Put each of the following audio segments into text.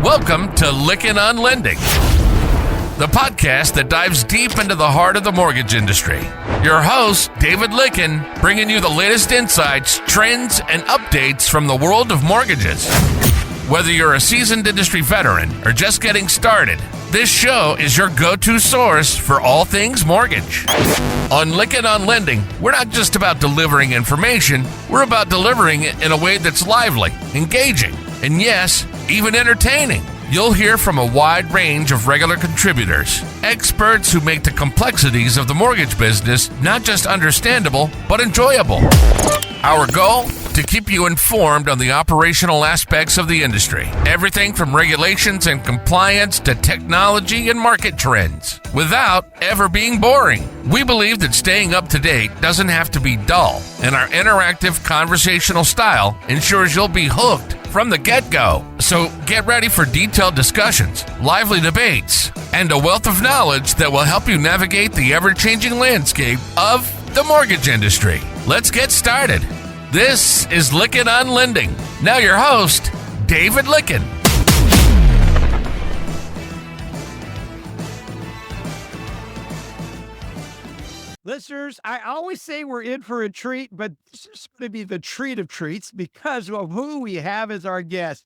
Welcome to Lykken on Lending, the podcast that dives deep into the heart of the mortgage industry. Your host, David Lykken, bringing you the latest insights, trends, and updates from the world of mortgages. Whether you're a seasoned industry veteran or just getting started, this show is your go-to source for all things mortgage. On Lykken on Lending, we're not just about delivering information, we're about delivering it in a way that's lively, engaging, and yes, even entertaining. You'll hear from a wide range of regular contributors, experts who make the complexities of the mortgage business not just understandable, but enjoyable. Our goal? To keep you informed on the operational aspects of the industry. Everything from regulations and compliance to technology and market trends, without ever being boring. We believe that staying up to date doesn't have to be dull, and our interactive conversational style ensures you'll be hooked from the get-go. So get ready for detailed discussions, lively debates, and a wealth of knowledge that will help you navigate the ever-changing landscape of the mortgage industry. Let's get started. This is Lykken on Lending. Now your host, David Lykken. Listeners, I always say we're in for a treat, but this is going to be the treat of treats because of who we have as our guest.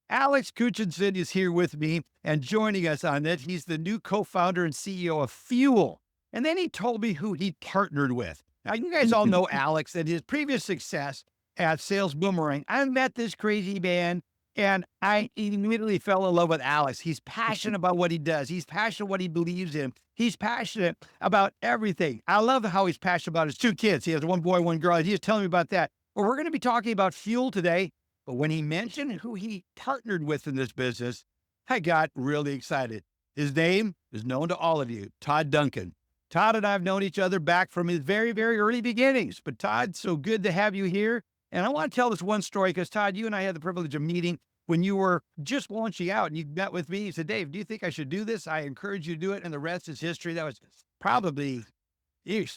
Alex Kutsishin is here with me and joining us on it. He's the new co-founder and CEO of Fuel. And then he told me who he partnered with. Now, you guys all know Alex and his previous success at Sales Boomerang. I met this crazy man, and I immediately fell in love with Alex. He's passionate about what he does. He's passionate what he believes in. He's passionate about everything. I love how he's passionate about his two kids. He has one boy, one girl. He was telling me about that. But we're going to be talking about Fuel today. But when he mentioned who he partnered with in this business, I got really excited. His name is known to all of you, Todd Duncan. Todd and I have known each other back from his very, very early beginnings. But Todd, so good to have you here. And I want to tell this one story because, Todd, you and I had the privilege of meeting when you were just launching out and you met with me. You said, Dave, do you think I should do this? I encourage you to do it. And the rest is history. That was probably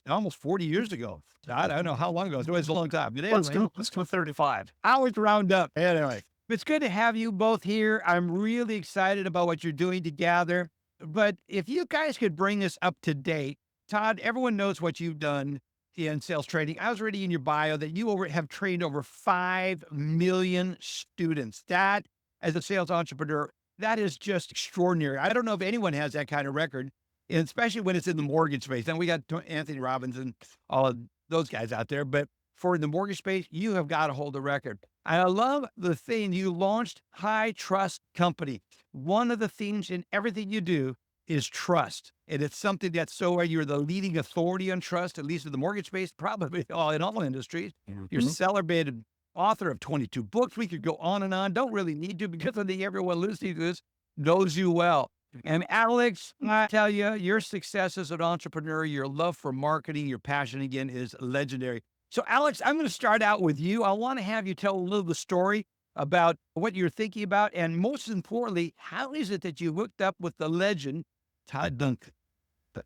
almost 40 years ago. Todd, I don't know how long ago. It was a long time. Let's go 35. I always round up. Anyway, it's good to have you both here. I'm really excited about what you're doing together. But if you guys could bring us up to date, Todd, everyone knows what you've done in sales training. I was reading in your bio that you have trained over 5 million students. That, as a sales entrepreneur, that is just extraordinary. I don't know if anyone has that kind of record, and especially when it's in the mortgage space. And we got Anthony Robbins and all of those guys out there. But for the mortgage space, you have got to hold the record. And I love the thing you launched, High Trust Company. One of the themes in everything you do is trust. And it's something that's you're the leading authority on trust, at least in the mortgage space, probably in all industries. Mm-hmm. You're a celebrated author of 22 books. We could go on and on. Don't really need to because I think everyone listening to this knows you well. And Alex, I tell you, your success as an entrepreneur, your love for marketing, your passion again is legendary. So Alex, I'm going to start out with you. I want to have you tell a little of the story about what you're thinking about. And most importantly, how is it that you hooked up with the legend, Todd Duncan?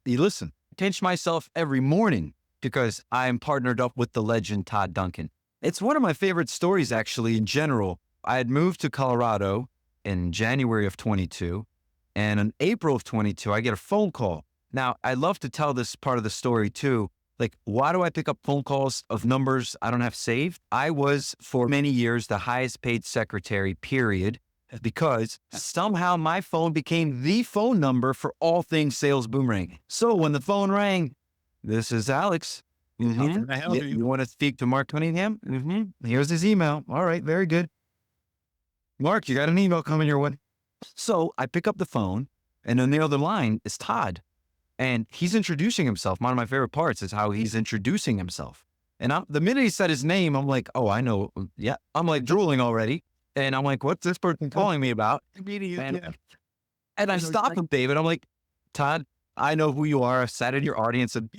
You listen, I pinch myself every morning because I'm partnered up with the legend, Todd Duncan. It's one of my favorite stories, actually, in general. I had moved to Colorado in January of 22. And in April of 22, I get a phone call. Now, I love to tell this part of the story too. Like, why do I pick up phone calls of numbers I don't have saved? I was, for many years, the highest paid secretary, period, because somehow my phone became the phone number for all things Sales Boomerang. So when the phone rang, this is Alex. Mm-hmm. You want to speak to Mark Cunningham? Mm-hmm. Here's his email. All right, very good. Mark, you got an email coming your way. So I pick up the phone, and on the other line is Todd, and he's introducing himself. One of my favorite parts is how he's introducing himself. And the minute he said his name, I'm like, oh, I know. Yeah. I'm like drooling already. And I'm like, what's this person calling me about? And I stop him, David. I'm like, Todd, I know who you are. I sat in your audience and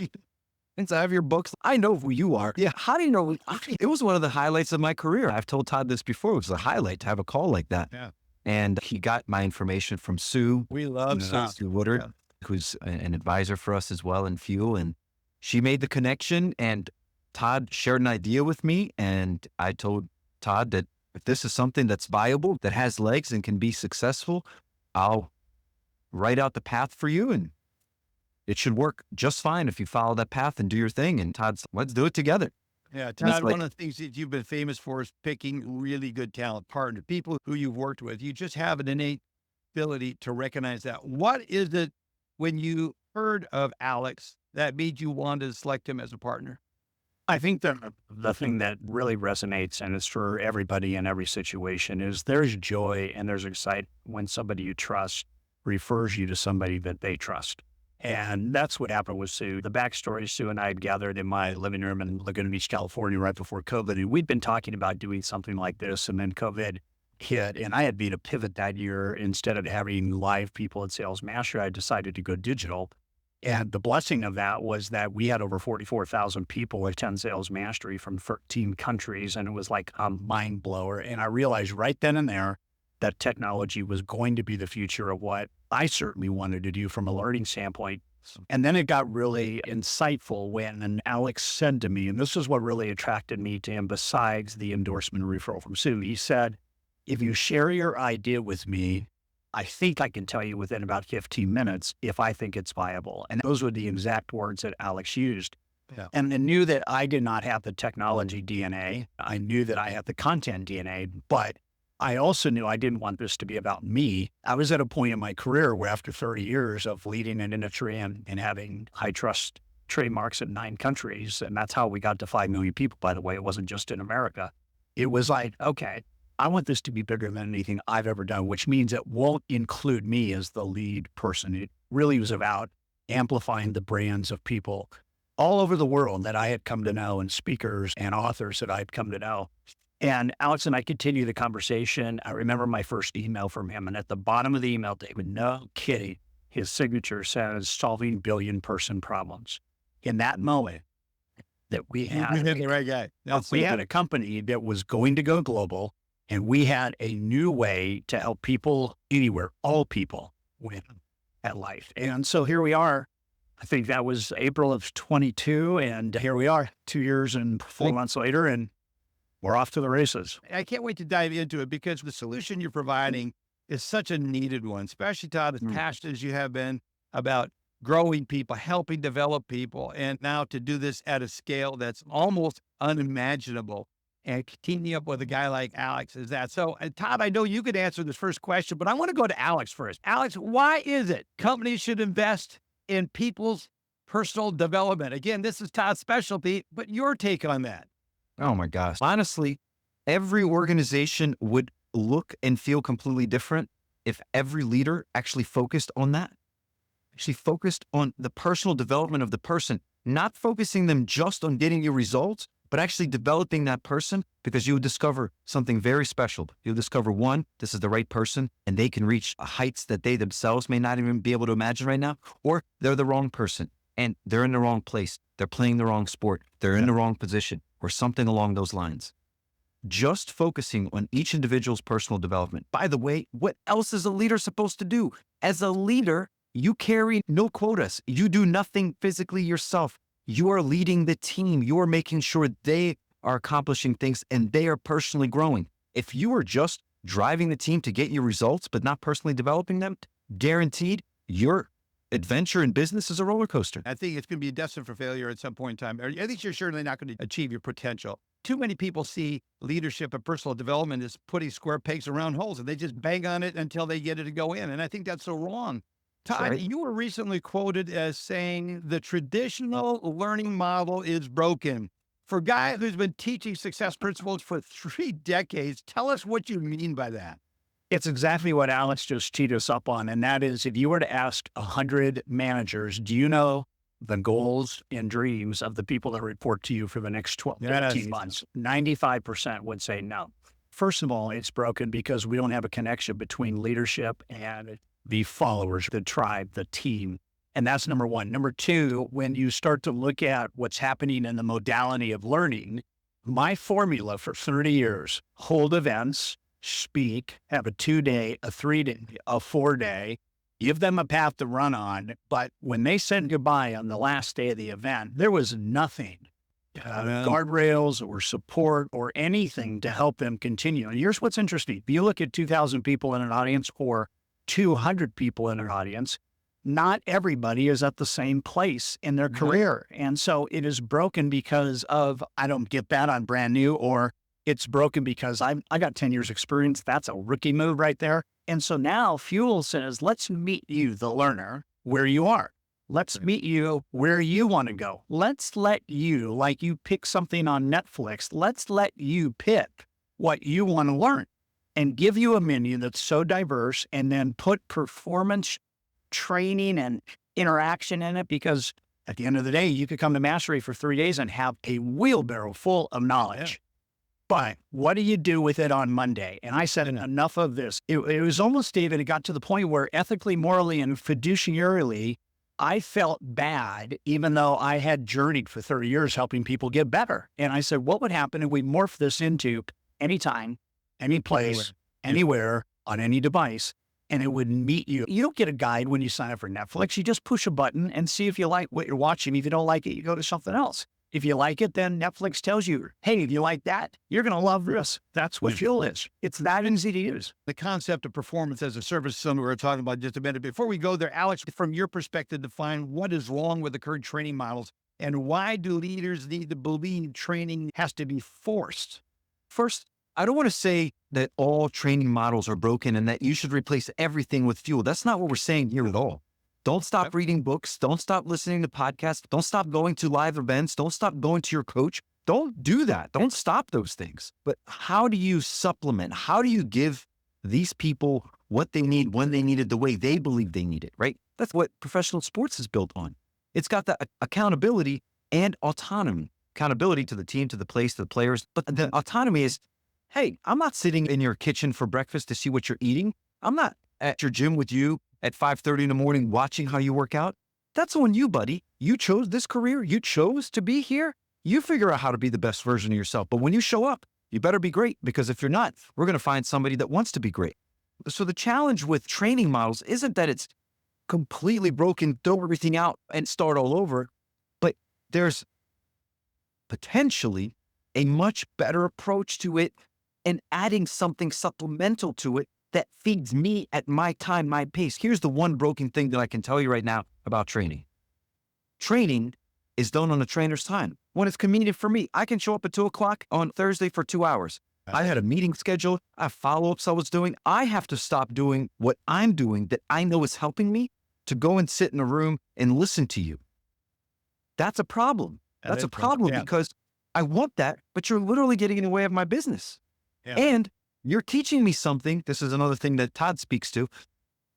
since I have your books, I know who you are. Yeah. How do you know? It was one of the highlights of my career. I've told Todd this before. It was a highlight to have a call like that. Yeah. And he got my information from Sue. We love Sue Woodard, who's an advisor for us as well in Fuel. And she made the connection, and Todd shared an idea with me. And I told Todd that If this is something that's viable, that has legs and can be successful, I'll write out the path for you, and it should work just fine if you follow that path and do your thing. And Todd's, let's do it together. Yeah, And it's Todd, like, one of the things that you've been famous for is picking really good talent partner, people who you've worked with. You just have an innate ability to recognize that. What is it when you heard of Alex that made you want to select him as a partner? I think the thing that really resonates, and it's for everybody in every situation, is there's joy and there's excitement when somebody you trust refers you to somebody that they trust. And that's what happened with Sue. The backstory, Sue and I had gathered in my living room in Laguna Beach, California, right before COVID. And we'd been talking about doing something like this, and then COVID hit. And I had made a pivot that year. Instead of having live people at Sales Mastery, I decided to go digital. And the blessing of that was that we had over 44,000 people attend Sales Mastery from 13 countries. And it was like a mind blower. And I realized right then and there that technology was going to be the future of what I certainly wanted to do from a learning standpoint. And then it got really insightful when Alex said to me, and this is what really attracted me to him besides the endorsement and referral from Sue. He said, if you share your idea with me, I think I can tell you within about 15 minutes if I think it's viable. And those were the exact words that Alex used. Yeah. And I knew that I did not have the technology DNA. I knew that I had the content DNA, but I also knew I didn't want this to be about me. I was at a point in my career where after 30 years of leading an industry and having high trust trademarks in 9 countries, and that's how we got to 5 million people, by the way, it wasn't just in America. It was like, okay, I want this to be bigger than anything I've ever done, which means it won't include me as the lead person. It really was about amplifying the brands of people all over the world that I had come to know, and speakers and authors that I had come to know. And Alex and I continued the conversation. I remember my first email from him, and at the bottom of the email, David, no kidding, his signature says solving billion-person problems. In that moment that we had, the right guy. we had a company that was going to go global, and we had a new way to help people anywhere, all people win at life. And so here we are. I think that was April of 22, and here we are 2 years and 4 months later, and we're off to the races. I can't wait to dive into it because the solution you're providing is such a needed one, especially Todd, as passionate as you have been about growing people, helping develop people, and now to do this at a scale that's almost unimaginable and teaming up with a guy like Alex is that. So Todd, I know you could answer this first question, but I want to go to Alex first. Alex, why is it companies should invest in people's personal development? Again, this is Todd's specialty, but your take on that. oh my gosh. Honestly, every organization would look and feel completely different if every leader actually focused on that. Actually focused on the personal development of the person, not focusing them just on getting you results, but actually developing that person, because you'll discover something very special. You'll discover, one, this is the right person and they can reach heights that they themselves may not even be able to imagine right now, or they're the wrong person and they're in the wrong place. They're playing the wrong sport. They're in the wrong position, or something along those lines. Just focusing on each individual's personal development. By the way, what else is a leader supposed to do? As a leader, you carry no quotas. You do nothing physically yourself. You are leading the team. You are making sure they are accomplishing things and they are personally growing. If you are just driving the team to get you results, but not personally developing them, guaranteed your adventure in business is a roller coaster. I think it's going to be destined for failure at some point in time. I think you're certainly not going to achieve your potential. Too many people see leadership and personal development as putting square pegs around holes, and they just bang on it until they get it to go in. And I think that's so wrong. Todd, Right. you were recently quoted as saying the traditional learning model is broken. For a guy who's been teaching success principles for 3 decades, tell us what you mean by that. It's exactly what Alex just teed us up on. And that is, if you were to ask 100 managers, do you know the goals and dreams of the people that report to you for the next 12 to 18 months? 95% would say no. First of all, it's broken because we don't have a connection between leadership and the followers, the tribe, the team. And that's number one. Number two, when you start to look at what's happening in the modality of learning, my formula for 30 years, hold events, speak, have a 2-day, a 3-day, a 4-day, give them a path to run on. But when they said goodbye on the last day of the event, there was nothing guardrails or support or anything to help them continue. And here's what's interesting. If you look at 2,000 people in an audience or 200 people in an audience, not everybody is at the same place in their career. And so it is broken because of, I don't get that, I'm brand new, or it's broken because I got 10 years experience. That's a rookie move right there. And so now Fuel says, let's meet you, the learner, where you are. Let's meet you where you want to go. Let's let you, like you pick something on Netflix, let's let you pick what you want to learn and give you a menu that's so diverse, and then put performance training and interaction in it, because at the end of the day, you could come to Mastery for 3 days and have a wheelbarrow full of knowledge. But what do you do with it on Monday? And I said, enough of this. It was almost, David, it got to the point where ethically, morally, and fiduciarily, I felt bad, even though I had journeyed for 30 years helping people get better. And I said, what would happen if we morph this into anytime, any place, anywhere, on any device, and it would meet you? You don't get a guide when you sign up for Netflix. You just push a button and see if you like what you're watching. If you don't like it, you go to something else. If you like it, then Netflix tells you, hey, if you like that, you're going to love this. That's what Fuel is. It's that easy to use. The concept of performance as a service, something we were talking about just a minute. Before we go there, Alex, from your perspective, define what is wrong with the current training models, and why do leaders need to believe training has to be forced? First, I don't want to say that all training models are broken and that you should replace everything with Fuel. That's not what we're saying here at all. Don't stop reading books. Don't stop listening to podcasts. Don't stop going to live events. Don't stop going to your coach. Don't do that. Don't stop those things. But how do you supplement? How do you give these people what they need when they need it the way they believe they need it, right? That's what professional sports is built on. It's got the accountability and autonomy. Accountability to the team, to the place, to the players. But the autonomy is, hey, I'm not sitting in your kitchen for breakfast to see what you're eating. I'm not at your gym with you at 5:30 in the morning watching how you work out. That's on you, buddy. You chose this career. You chose to be here. You figure out how to be the best version of yourself. But when you show up, you better be great, because if you're not, we're going to find somebody that wants to be great. So the challenge with training models isn't that it's completely broken, throw everything out and start all over, but there's potentially a much better approach to it and adding something supplemental to it that feeds me at my time, my pace. Here's the one broken thing that I can tell you right now about training. Training is done on a trainer's time. When it's convenient for me, I can show up at 2:00 on Thursday for 2 hours. I had a meeting scheduled. I have follow-ups I was doing. I have to stop doing what I'm doing that I know is helping me to go and sit in a room and listen to you. That's a problem. That's a problem because I want that, but you're literally getting in the way of my business. Yeah. And you're teaching me something. This is another thing that Todd speaks to.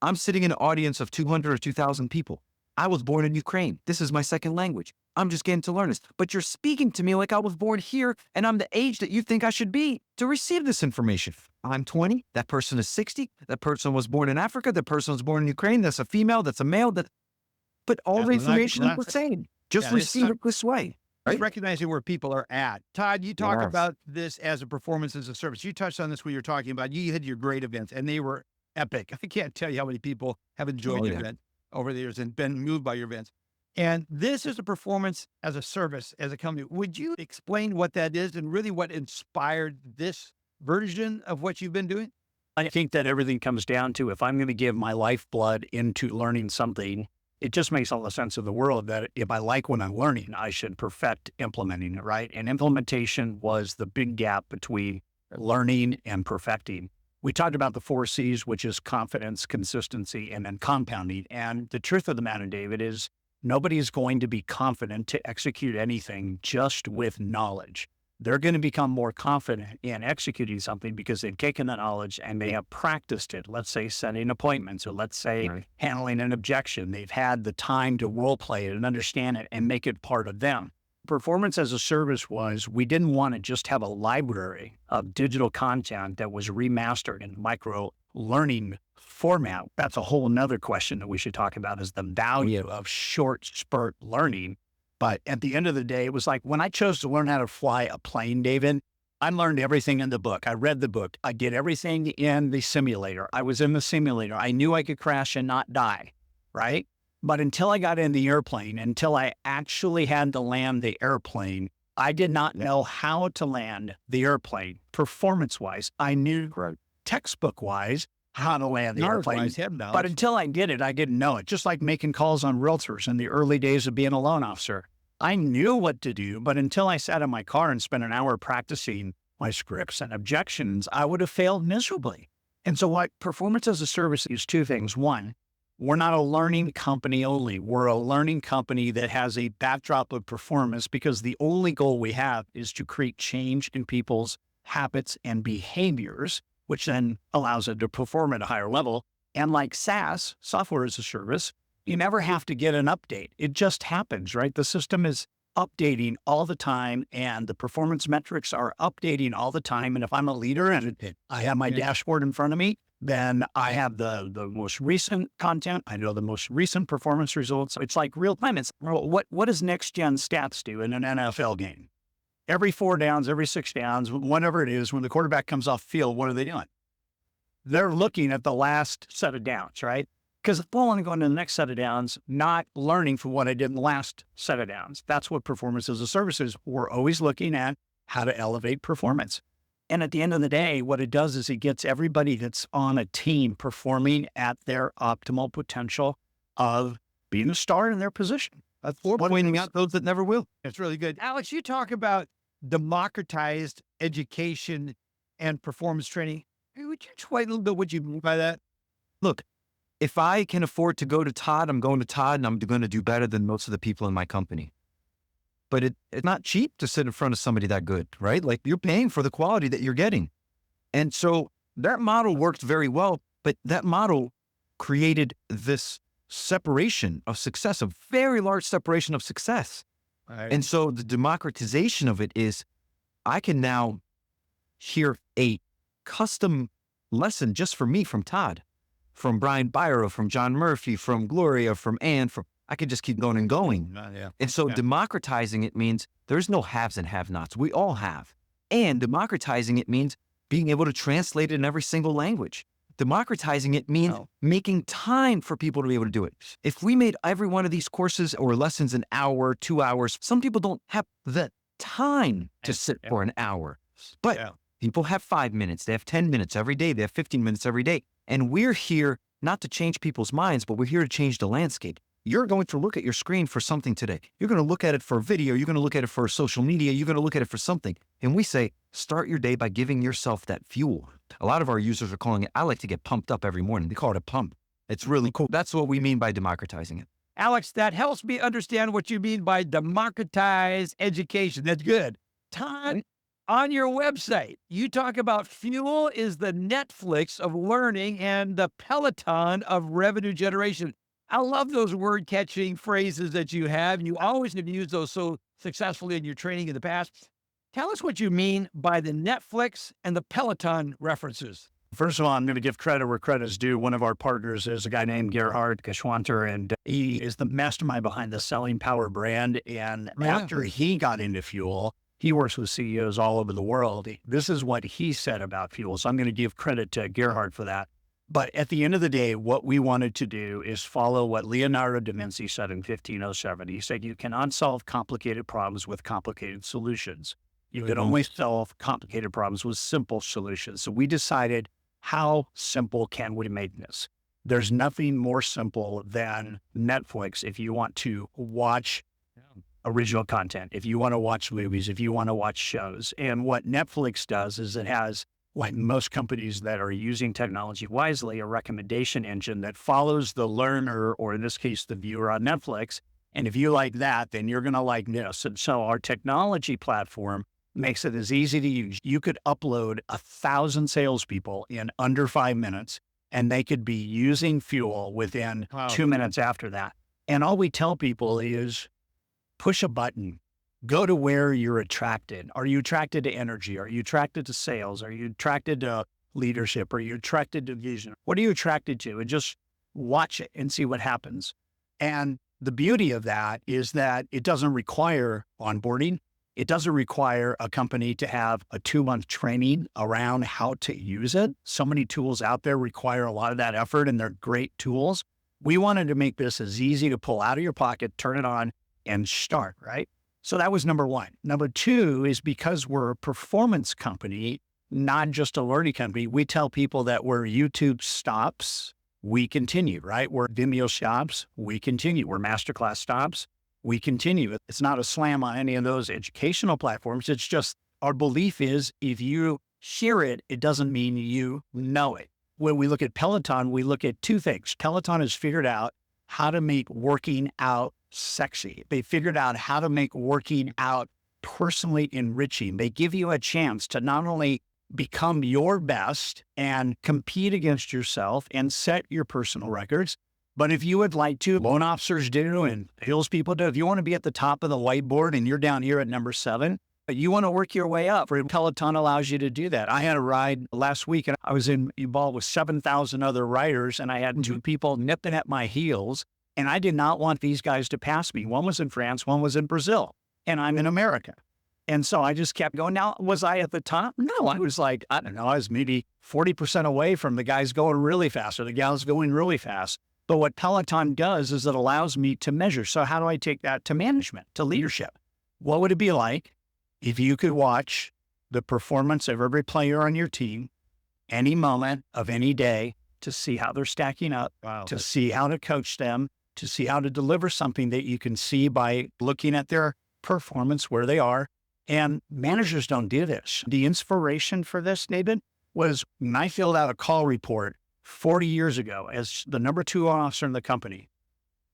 I'm sitting in an audience of 200 or 2,000 people. I was born in Ukraine. This is my second language. I'm just getting to learn this. But you're speaking to me like I was born here and I'm the age that you think I should be to receive this information. I'm 20. That person is 60. That person was born in Africa. That person was born in Ukraine. That's a female. That's a male. But all the information is the same. Just receive it this way. Right? Recognizing where people are at. Todd, you talk about this as a performance as a service. You touched on this when you were talking about, you had your great events and they were epic. I can't tell you how many people have enjoyed your event over the years and been moved by your events. And this is a performance as a service, as a company. Would you explain what that is and really what inspired this version of what you've been doing? I think that everything comes down to, if I'm going to give my lifeblood into learning something, it just makes all the sense of the world that if I like what I'm learning, I should perfect implementing it, right? And implementation was the big gap between learning and perfecting. We talked about the 4 C's, which is confidence, consistency, and then compounding. And the truth of the matter, David, is nobody is going to be confident to execute anything just with knowledge. They're going to become more confident in executing something because they've taken that knowledge and they have practiced it. Let's say setting appointments, or let's say handling an objection. They've had the time to role play it and understand it and make it part of them. Performance as a service was, we didn't want to just have a library of digital content that was remastered in micro learning format. That's a whole nother question that we should talk about, is the value of short spurt learning. But at the end of the day, it was like when I chose to learn how to fly a plane, David, I learned everything in the book. I read the book. I did everything in the simulator. I was in the simulator. I knew I could crash and not die, right? But until I got in the airplane, until I actually had to land the airplane, I did not know how to land the airplane performance-wise. I knew textbook-wise how to land the airplane. But until I did it, I didn't know it. Just like making calls on realtors in the early days of being a loan officer. I knew what to do, but until I sat in my car and spent an hour practicing my scripts and objections, I would have failed miserably. And so what performance as a service is two things. One, we're not a learning company only. We're a learning company that has a backdrop of performance because the only goal we have is to create change in people's habits and behaviors, which then allows it to perform at a higher level. And like SaaS, software as a service, you never have to get an update. It just happens, right? The system is updating all the time and the performance metrics are updating all the time. And if I'm a leader and I have my dashboard in front of me, then I have the most recent content. I know the most recent performance results. It's like real time. It's what does next gen stats do in an NFL game? Every 4 downs, every 6 downs, whatever it is, when the quarterback comes off field, what are they doing? They're looking at the last set of downs, right? Because I want to go into the next set of downs, not learning from what I did in the last set of downs. That's what performance as a service is. We're always looking at how to elevate performance. And at the end of the day, what it does is it gets everybody that's on a team performing at their optimal potential of being a star in their position. That's pointing out those that never will. It's really good. Alex, you talk about democratized education and performance training. Hey, would you explain a little bit what you mean by that? Look, if I can afford to go to Todd, I'm going to Todd and I'm going to do better than most of the people in my company. But it's not cheap to sit in front of somebody that good, right? Like you're paying for the quality that you're getting. And so that model worked very well, but that model created this separation of success, a very large separation of success. Right. And so the democratization of it is I can now hear a custom lesson just for me from Todd, from Brian Byro, from John Murphy, from Gloria, from Ann, I could just keep going and going. And so democratizing it means there's no haves and have-nots. We all have. And democratizing it means being able to translate it in every single language. Democratizing it means making time for people to be able to do it. If we made every one of these courses or lessons an hour, 2 hours, some people don't have the time to sit for an hour. But people have 5 minutes. They have 10 minutes every day. They have 15 minutes every day. And we're here not to change people's minds, but we're here to change the landscape. You're going to look at your screen for something today. You're going to look at it for video. You're going to look at it for social media. You're going to look at it for something. And we say, start your day by giving yourself that fuel. A lot of our users are calling it, I like to get pumped up every morning. They call it a pump. It's really cool. That's what we mean by democratizing it. Alex, that helps me understand what you mean by democratized education. That's good. Todd, on your website, you talk about fuel is the Netflix of learning and the Peloton of revenue generation. I love those word-catching phrases that you have, and you always have used those so successfully in your training in the past. Tell us what you mean by the Netflix and the Peloton references. First of all, I'm going to give credit where credit is due. One of our partners is a guy named Gerhard Geschwanter, and he is the mastermind behind the Selling Power brand. And after he got into fuel, he works with CEOs all over the world. This is what he said about fuel. So I'm going to give credit to Gerhard for that. But at the end of the day, what we wanted to do is follow what Leonardo da Vinci said in 1507. He said, you cannot solve complicated problems with complicated solutions. You can only solve complicated problems with simple solutions. So we decided, how simple can we make this? There's nothing more simple than Netflix if you want to watch original content, if you want to watch movies, if you want to watch shows. And what Netflix does is it has, like most companies that are using technology wisely, a recommendation engine that follows the learner, or in this case, the viewer on Netflix. And if you like that, then you're going to like this. And so our technology platform makes it as easy to use. You could upload 1,000 salespeople in under 5 minutes, and they could be using fuel within 2 minutes after that. And all we tell people is push a button. Go to where you're attracted. Are you attracted to energy? Are you attracted to sales? Are you attracted to leadership? Are you attracted to vision? What are you attracted to? And just watch it and see what happens. And the beauty of that is that it doesn't require onboarding. It doesn't require a company to have a 2-month training around how to use it. So many tools out there require a lot of that effort, and they're great tools. We wanted to make this as easy to pull out of your pocket, turn it on, and start, right? So that was number one. Number two is because we're a performance company, not just a learning company. We tell people that where YouTube stops, we continue, right? Where Vimeo stops, we continue. Where Masterclass stops, we continue. It's not a slam on any of those educational platforms. It's just our belief is if you hear it, it doesn't mean you know it. When we look at Peloton, we look at two things. Peloton has figured out how to make working out sexy. They figured out how to make working out personally enriching. They give you a chance to not only become your best and compete against yourself and set your personal records, but if you would like to, loan officers do and hills people do, if you want to be at the top of the whiteboard and you're down here at number 7, but you want to work your way up, Peloton allows you to do that. I had a ride last week and I was involved with 7,000 other riders and I had 2 people nipping at my heels. And I did not want these guys to pass me. One was in France, one was in Brazil, and I'm in America. And so I just kept going. Now, was I at the top? No, I was like, I don't know, I was maybe 40% away from the guys going really fast or the gals going really fast. But what Peloton does is it allows me to measure. So how do I take that to management, to leadership? What would it be like if you could watch the performance of every player on your team, any moment of any day, to see how they're stacking up, to see how to coach them, to see how to deliver something that you can see by looking at their performance, where they are. And managers don't do this. The inspiration for this, David, was when I filled out a call report 40 years ago as the number 2 officer in the company.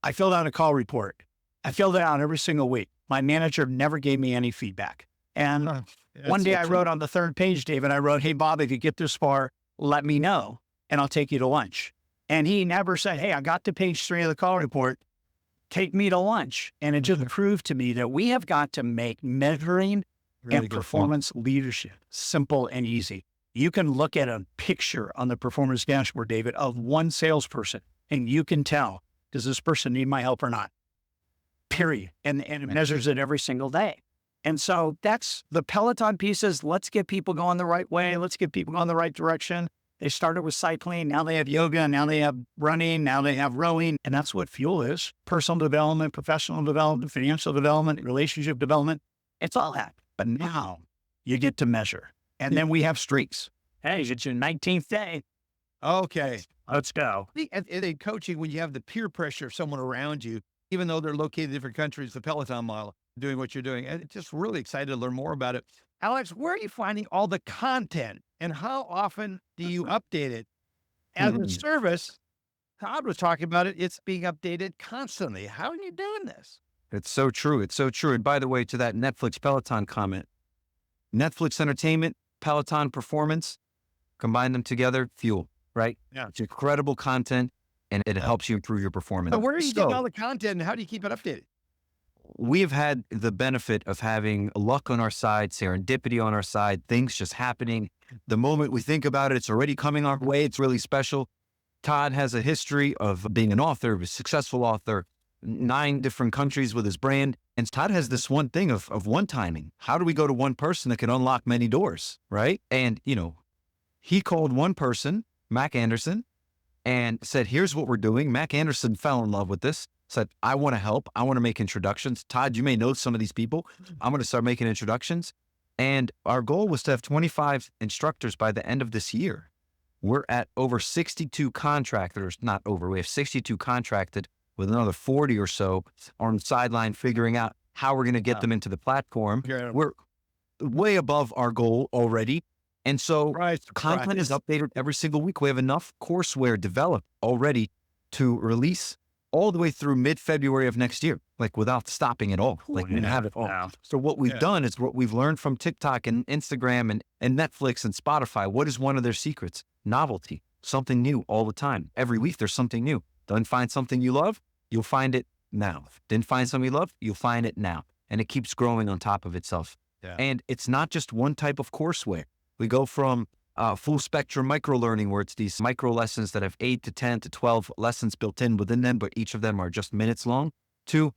I filled out a call report. I filled it out every single week. My manager never gave me any feedback. And one day I wrote on the 3rd page, David, I wrote, hey, Bob, if you get this far, let me know and I'll take you to lunch. And he never said, hey, I got to page 3 of the call report, take me to lunch. And it just proved to me that we have got to make measuring and performance leadership simple and easy. You can look at a picture on the performance dashboard, David, of one salesperson, and you can tell, does this person need my help or not? Period. And it measures it every single day. And so that's the Peloton pieces. Let's get people going the right way. Let's get people going the right direction. They started with cycling, now they have yoga, now they have running, now they have rowing. And that's what fuel is. Personal development, professional development, financial development, relationship development. It's all that. But now you get to measure. And then we have streaks. Hey, it's your 19th day. Okay. Let's go. In coaching, when you have the peer pressure of someone around you, even though they're located in different countries, the Peloton model, doing what you're doing. And just really excited to learn more about it. Alex, where are you finding all the content and how often do you update it? As a service, Todd was talking about it. It's being updated constantly. How are you doing this? It's so true. It's so true. And by the way, to that Netflix Peloton comment, Netflix entertainment, Peloton performance, combine them together, fuel, right? Yeah. It's incredible content and it helps you improve your performance. So where are you getting all the content and how do you keep it updated? We've had the benefit of having luck on our side, serendipity on our side, things just happening. The moment we think about it, it's already coming our way. It's really special. Todd has a history of being an author, a successful author, 9 different countries with his brand. And Todd has this one thing of one timing. How do we go to one person that can unlock many doors, right? And, he called one person, Mac Anderson, and said, here's what we're doing. Mac Anderson fell in love with this, said, I want to help. I want to make introductions. Todd, you may know some of these people. I'm going to start making introductions. And our goal was to have 25 instructors by the end of this year. We're at over 62 contractors, not over, we have 62 contracted with another 40 or so on the sideline figuring out how we're going to get them into the platform. We're way above our goal already. And so content is updated every single week. We have enough courseware developed already to release all the way through mid-February of next year, like without stopping at all. Like we have it all. So what we've done is what we've learned from TikTok and Instagram and Netflix and Spotify. What is one of their secrets? Novelty, something new all the time. Every week there's something new. Don't find something you love, you'll find it now. Didn't find something you love, you'll find it now. And it keeps growing on top of itself. Yeah. And it's not just one type of courseware. We go from full spectrum micro learning, where it's these micro lessons that have 8 to 10 to 12 lessons built in within them, but each of them are just minutes long, to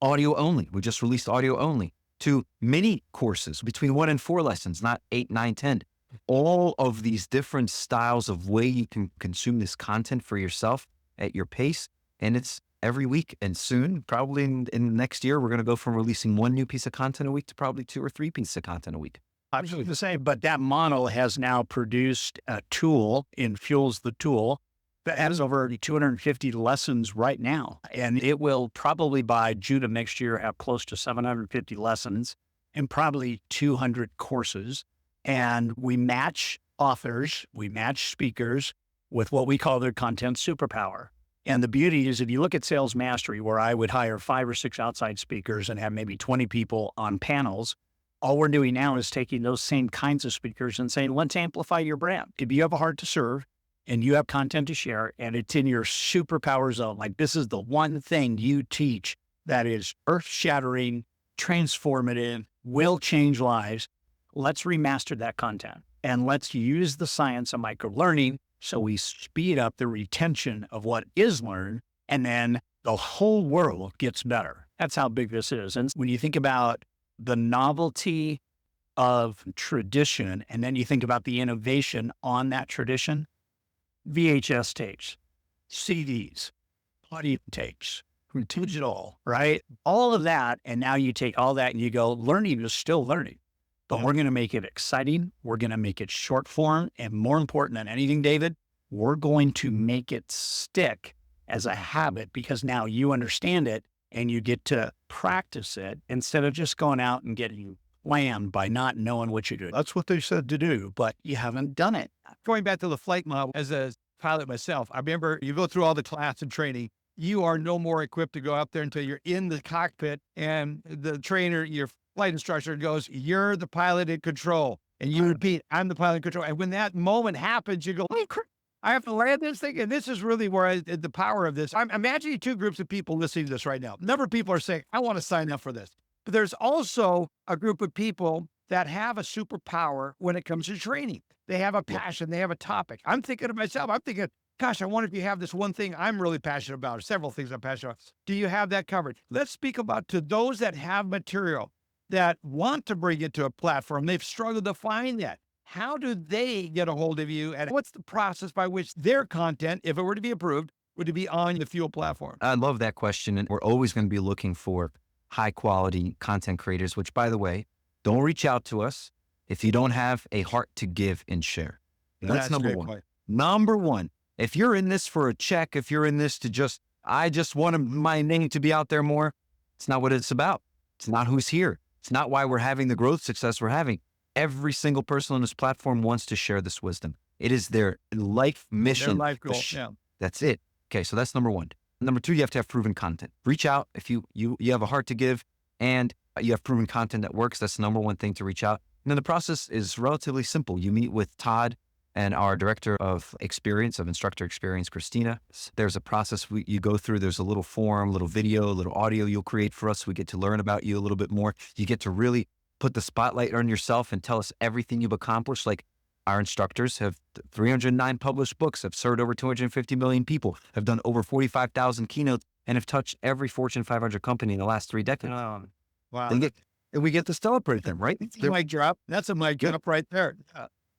audio only. We just released audio only, to mini courses between 1 and 4 lessons, not 8, 9, 10. All of these different styles of way you can consume this content for yourself at your pace. And it's every week. And soon, probably in the next year, we're going to go from releasing 1 new piece of content a week to probably 2 or 3 pieces of content a week. I was going to say, but that model has now produced a tool in Fuel's the Tool that has over 250 lessons right now. And it will probably by June of next year have close to 750 lessons and probably 200 courses. And we match authors, we match speakers with what we call their content superpower. And the beauty is if you look at Sales Mastery, where I would hire 5 or 6 outside speakers and have maybe 20 people on panels, all we're doing now is taking those same kinds of speakers and saying, let's amplify your brand. If you have a heart to serve and you have content to share and it's in your superpower zone, like this is the one thing you teach that is earth-shattering, transformative, will change lives, let's remaster that content. And let's use the science of micro-learning so we speed up the retention of what is learned, and then the whole world gets better. That's how big this is. And when you think about the novelty of tradition, and then you think about the innovation on that tradition, VHS tapes, CDs, audio tapes, digital, right? All of that. And now you take all that and you go, learning is still learning, but we're going to make it exciting. We're going to make it short form. And more important than anything, David, we're going to make it stick as a habit because now you understand it and you get to practice it instead of just going out and getting slammed by not knowing what you're doing. That's what they said to do, but you haven't done it. Going back to the flight model, as a pilot myself, I remember you go through all the class and training. You are no more equipped to go up there until you're in the cockpit and the trainer, your flight instructor goes, you're the pilot in control. And you repeat, I'm the pilot in control. And when that moment happens, you go, oh, crap, I have to land this thing. And this is really where the power of this. I'm imagining 2 groups of people listening to this right now. A number of people are saying, I want to sign up for this. But there's also a group of people that have a superpower when it comes to training. They have a passion. They have a topic. I'm thinking of myself. I'm thinking, gosh, I wonder if you have this one thing I'm really passionate about, or several things I'm passionate about. Do you have that covered? Let's speak about to those that have material that want to bring it to a platform. They've struggled to find that. How do they get a hold of you? And what's the process by which their content, if it were to be approved, would it be on the Fuel platform? I love that question. And we're always going to be looking for high quality content creators, which, by the way, don't reach out to us if you don't have a heart to give and share. That's number one. Point. Number one, if you're in this for a check, if you're in this to I just want my name to be out there more, it's not what it's about. It's not who's here. It's not why we're having the growth success we're having. Every single person on this platform wants to share this wisdom. It is their life mission. Their life goal. Yeah. That's it. Okay, so that's number one. Number two, you have to have proven content. Reach out if you have a heart to give and you have proven content that works. That's the number one thing to reach out. And then the process is relatively simple. You meet with Todd and our director of instructor experience, Christina. There's a process you go through. There's a little form, little video, a little audio you'll create for us. We get to learn about you a little bit more. You get to really put the spotlight on yourself and tell us everything you've accomplished. Like our instructors have 309 published books, have served over 250 million people, have done over 45,000 keynotes, and have touched every Fortune 500 company in the last 3 decades. Wow. And we get to celebrate them, right? Mic drop. That's a mic drop right there.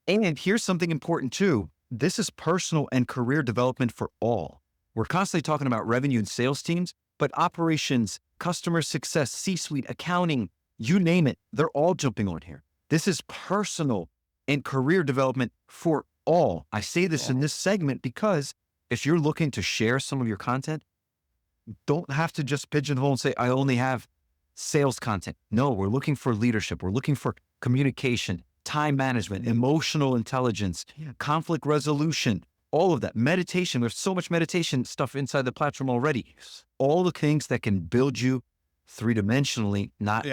And here's something important too. This is personal and career development for all. We're constantly talking about revenue and sales teams, but operations, customer success, C-suite, accounting, you name it, they're all jumping on here. This is personal and career development for all. I say this in this segment because if you're looking to share some of your content, don't have to just pigeonhole and say, I only have sales content. No, we're looking for leadership. We're looking for communication, time management, emotional intelligence, conflict resolution, all of that. Meditation. There's so much meditation stuff inside the platform already. All the things that can build you 3-dimensionally, not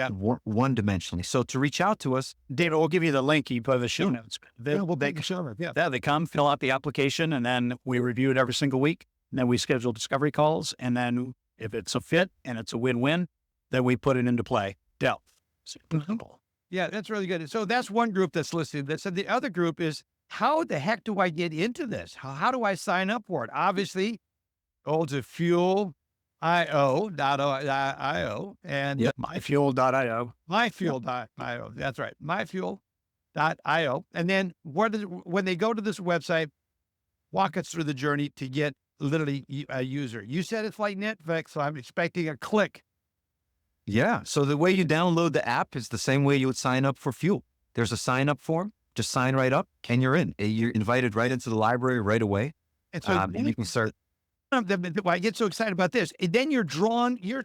one-dimensionally. So to reach out to us, David, we'll give you the link. You put the show notes. We'll make the show notes. Yeah, they come, fill out the application, and then we review it every single week. And then we schedule discovery calls. And then if it's a fit and it's a win-win, then we put it into play. Delph. Yeah, that's really good. So that's one group that's listed. So the other group is, how the heck do I get into this? How do I sign up for it? Obviously, go to fuelio.io and myfuel.io. Myfuel.io. That's right. Myfuel.io. And then when they go to this website, walk us through the journey to get literally a user. You said it's like Netflix, so I'm expecting a click. Yeah. So the way you download the app is the same way you would sign up for Fuel. There's a sign up form. Just sign right up and you're in. You're invited right into the library right away. And so And you can start. why I get so excited about this. And then you're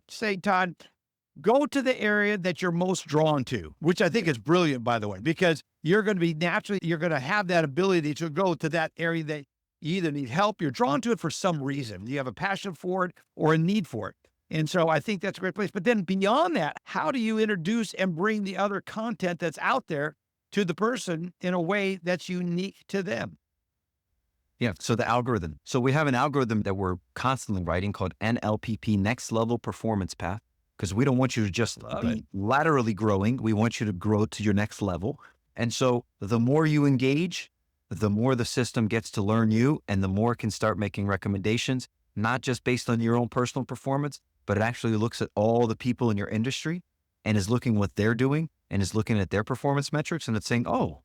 saying, Todd, go to the area that you're most drawn to, which I think is brilliant, by the way, because you're going to be naturally, you're going to have that ability to go to that area that you either need help, you're drawn to it for some reason. You have a passion for it or a need for it. And so I think that's a great place. But then beyond that, how do you introduce and bring the other content that's out there to the person in a way that's unique to them? Yeah. So the algorithm. So we have an algorithm that we're constantly writing called NLPP, Next Level Performance Path, because we don't want you to just be laterally growing. We want you to grow to your next level. And so the more you engage, the more the system gets to learn you and the more it can start making recommendations, not just based on your own personal performance, but it actually looks at all the people in your industry and is looking what they're doing and is looking at their performance metrics. And it's saying, oh,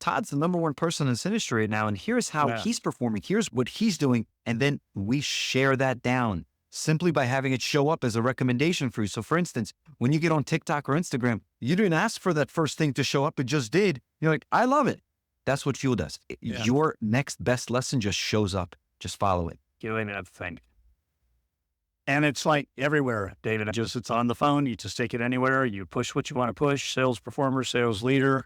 Todd's the number one person in this industry right now. And here's how he's performing. Here's what he's doing. And then we share that down simply by having it show up as a recommendation for you. So for instance, when you get on TikTok or Instagram, you didn't ask for that first thing to show up. It just did. You're like, I love it. That's what Fuel does. Your next best lesson just shows up. Just follow it. Doing that thing. And it's like everywhere, David. It's on the phone. You just take it anywhere. You push what you want to push. Sales performer, sales leader.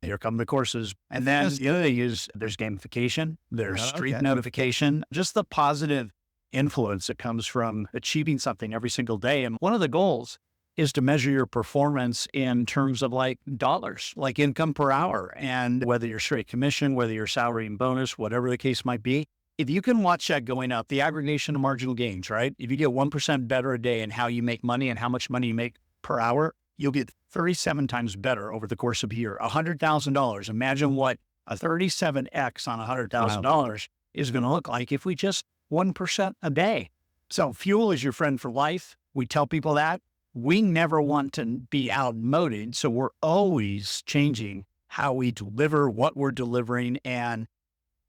Here come the courses. And then the other thing is there's gamification. There's street notification. Just the positive influence that comes from achieving something every single day. And one of the goals is to measure your performance in terms of like dollars, like income per hour. And whether you're straight commission, whether you're salary and bonus, whatever the case might be, if you can watch that going up, the aggregation of marginal gains, right? If you get 1% better a day in how you make money and how much money you make per hour, you'll get 37 times better over the course of a year. $100,000. Imagine what a 37x on $100,000 is going to look like if we just 1% a day. So Fuel is your friend for life. We tell people that. We never want to be outmoded. So we're always changing how we deliver, what we're delivering. And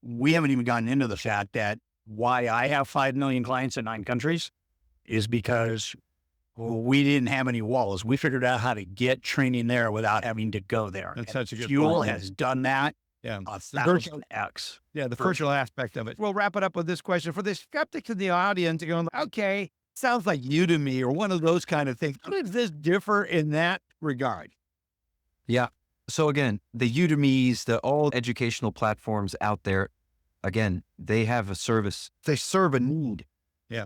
we haven't even gotten into the fact that why I have 5 million clients in 9 countries is because we didn't have any walls. We figured out how to get training there without having to go there. That's such a good Fuel point. has done that. Yeah. 1,000x. Yeah, the virtual aspect of it. We'll wrap it up with this question. For the skeptics in the audience, going, okay, sounds like Udemy or one of those kind of things. How does this differ in that regard? Yeah. So again, the Udemy's, all educational platforms out there, again, they have a service. They serve a need. Yeah.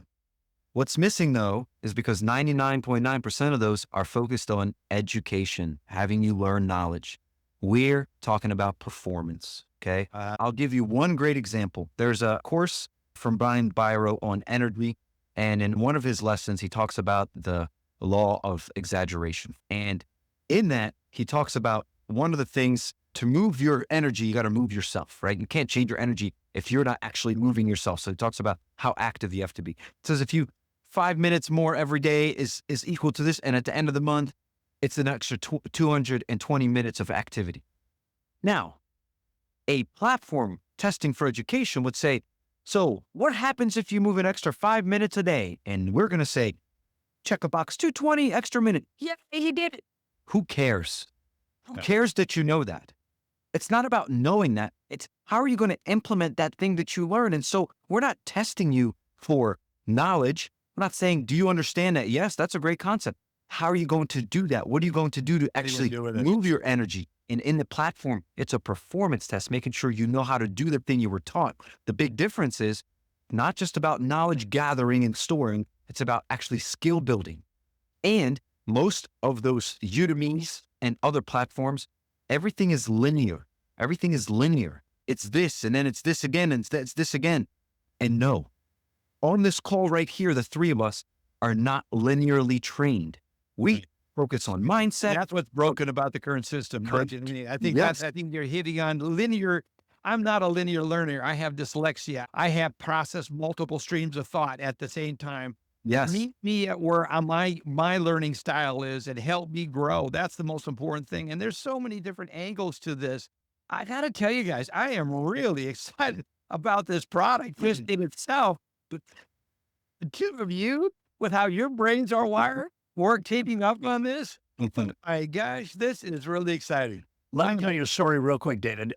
What's missing though, is because 99.9% of those are focused on education, having you learn knowledge. We're talking about performance. Okay. I'll give you one great example. There's a course from Brian Byro on energy. And in one of his lessons, he talks about the law of exaggeration. And in that, he talks about one of the things to move your energy, you got to move yourself, right? You can't change your energy if you're not actually moving yourself. So he talks about how active you have to be. It says if you 5 minutes more every day is equal to this. And at the end of the month, it's an extra 220 minutes of activity. Now, a platform testing for education would say, so what happens if you move an extra 5 minutes a day? And we're going to say, check a box, 220 extra minute. Yeah, he did it. Who cares? Who cares that you know that? It's not about knowing that. It's how are you going to implement that thing that you learn? And so we're not testing you for knowledge. We're not saying, do you understand that? Yes, that's a great concept. How are you going to do that? What are you going to do to actually move your energy? And in the platform, it's a performance test, making sure you know how to do the thing you were taught. The big difference is not just about knowledge gathering and storing. It's about actually skill building. And most of those Udemy's and other platforms, everything is linear. Everything is linear. It's this, and then it's this again, and it's this again. And no, on this call right here, the three of us are not linearly trained. We focus on mindset. That's what's broken about the current system. Correct. I think I think you're hitting on linear. I'm not a linear learner. I have dyslexia. I have processed multiple streams of thought at the same time. Yes. Meet me at where my learning style is and help me grow. That's the most important thing. And there's so many different angles to this. I got to tell you guys, I am really excited about this product just in itself. The two of you, with how your brains are wired, work teaming up on this. My gosh, this is really exciting. Let me tell you a story real quick, David.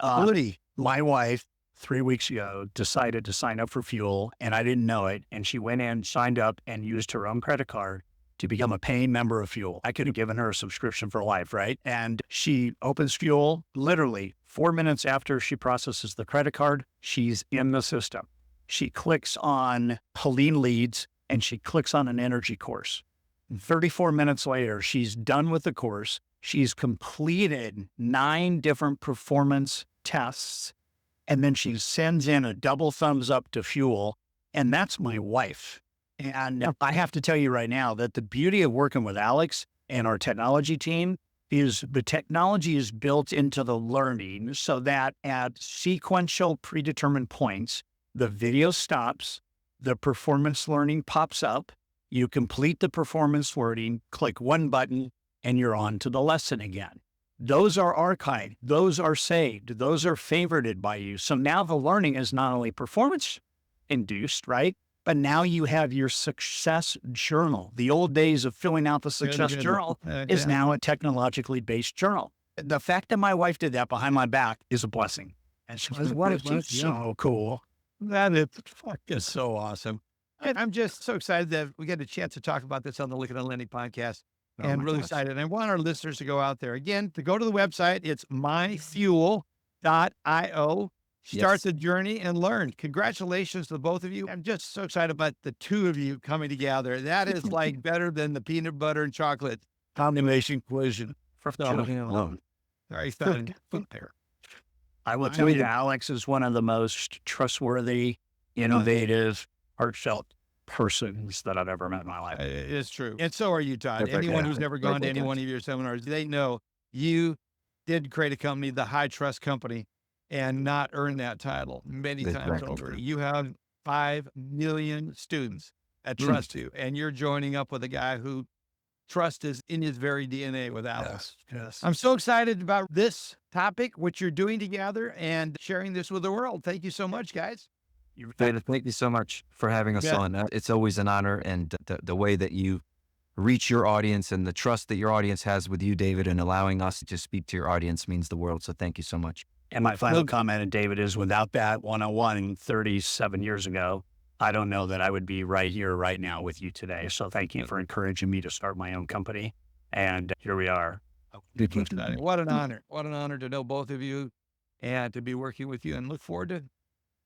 My wife, 3 weeks ago, decided to sign up for fuel, and I didn't know it. And she went in, signed up, and used her own credit card to become a paying member of fuel. I could have given her a subscription for life, right? And she opens fuel literally 4 minutes after she processes the credit card, she's in the system. She clicks on Helene Leads, and she clicks on an energy course. 34 minutes later, she's done with the course. She's completed 9 different performance tests, and then she sends in a double thumbs up to fuel, and that's my wife. And I have to tell you right now that the beauty of working with Alex and our technology team is the technology is built into the learning so that at sequential predetermined points, the video stops, the performance learning pops up, you complete the performance learning, click one button, and you're on to the lesson again. Those are archived, those are saved, those are favorited by you. So now the learning is not only performance induced, right? But now you have your success journal. The old days of filling out the success journal is now a technologically based journal. The fact that my wife did that behind my back is a blessing. And she was so cool. That is so awesome. And I'm just so excited that we get a chance to talk about this on the Lykken and Lending podcast. And really excited. And I want our listeners to go out there. Again, to go to the website, it's myfuel.io. Start the journey and learn. Congratulations to both of you. I'm just so excited about the two of you coming together. That is like better than the peanut butter and chocolate combination collision. Very fun. I will tell you, Alex is one of the most trustworthy, innovative, heartfelt persons that I've ever met in my life. It's true. And so are you, Todd. Anyone who's never gone to any one of your seminars, they know you did create a company, the High Trust Company, and not earn that title many times over. You have 5 million students that trust you, and you're joining up with a guy who trust is in his very DNA with Alex. Yes. I'm so excited about this topic, what you're doing together and sharing this with the world. Thank you so much, guys. David, thank you so much for having us on. It's always an honor, and the way that you reach your audience and the trust that your audience has with you, David, and allowing us to speak to your audience means the world. So thank you so much. And my final comment, David, is without that one-on-one 37 years ago, I don't know that I would be right here, right now with you today. So thank you for encouraging me to start my own company. And here we are. What an honor. What an honor to know both of you and to be working with you, and look forward to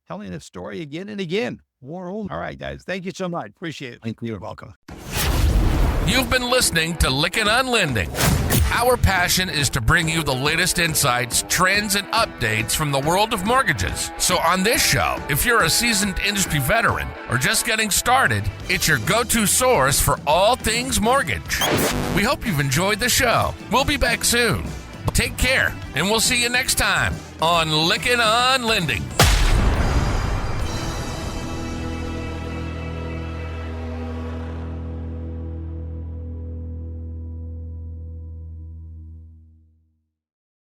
telling this story again and again. All right, guys. Thank you so much. Appreciate it. Thank you. You're welcome. You've been listening to Lykken on Lending. Our passion is to bring you the latest insights, trends, and updates from the world of mortgages. So on this show, if you're a seasoned industry veteran or just getting started, it's your go-to source for all things mortgage. We hope you've enjoyed the show. We'll be back soon. Take care, and we'll see you next time on Lykken on Lending.